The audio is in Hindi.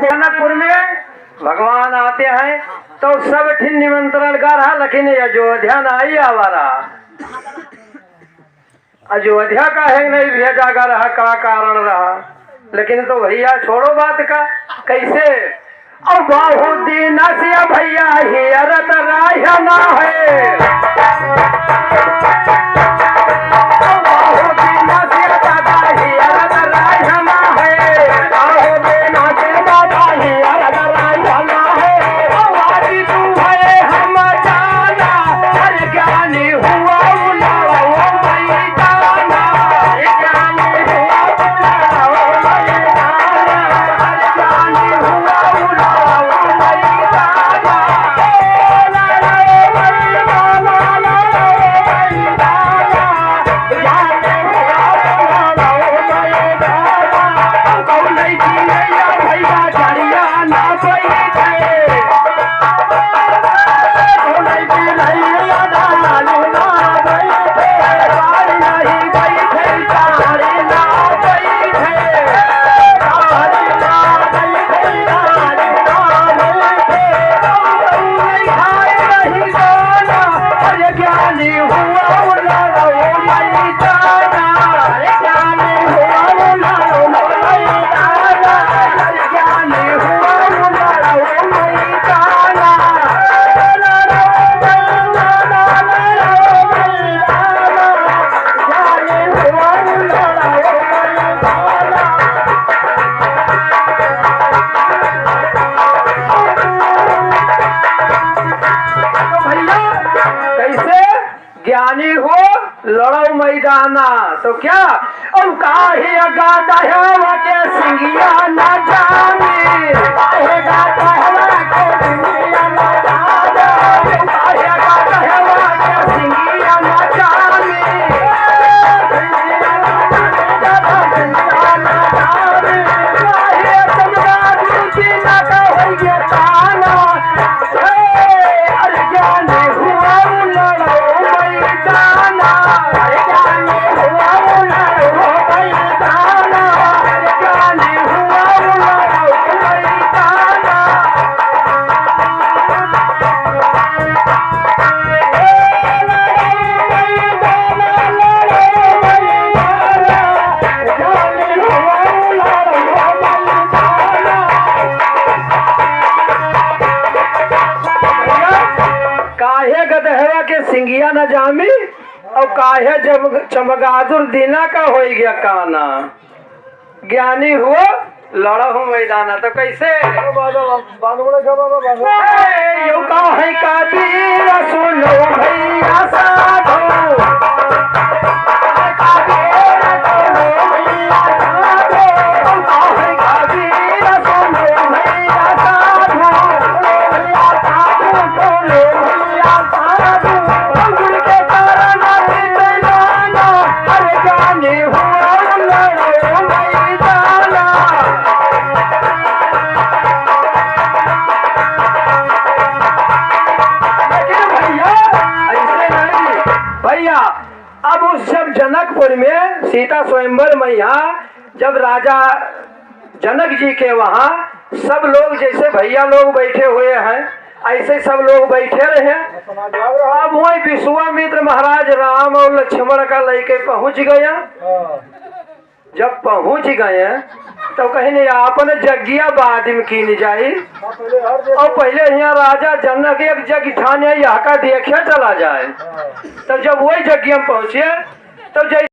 जनकपुर में भगवान आते हैं तो सब ठिन निमंत्रण कर रहा, लेकिन अयोध्या नहीं आवारा। अयोध्या का है नहीं भेजा कर रहा, का कारण रहा। लेकिन तो भैया छोड़ो बात का, कैसे और बहुत दिन से भैया हियरत राह ना है। ज्ञानी हो लड़ो मैदाना तो क्या और काहे गाता है के सिंगिया न जाने, काहे गाता है के सिंगिया न जाने, काहे गाता है के सिंगिया न जाने, काहे चमड़ा दूजी न कहो ये ताना। अरे ज्ञानी हुआ लड़ो सिंगिया न जामी और काहे जब चमगादुर दीना का हो गया काना। ज्ञानी हो लड़ा हो मैदाना तो कैसे यू का है कबीर सुनो भैया साधो, अब उस जब जनकपुर में सीता स्वयंवर मैया जब राजा जनक जी के वहाँ सब लोग जैसे भैया लोग बैठे हुए हैं ऐसे सब लोग बैठे रहे। अब वही विश्वामित्र महाराज राम और लक्ष्मण का लेके पहुँच गया। जब पहुँच गए तो कहीं आपने जगिया बाद में की नहीं जाई और पहले यहाँ राजा जनक एक जग ठाने यहाँ का देखे चला जाए। तब जब वही जगिया में पहुँचे तो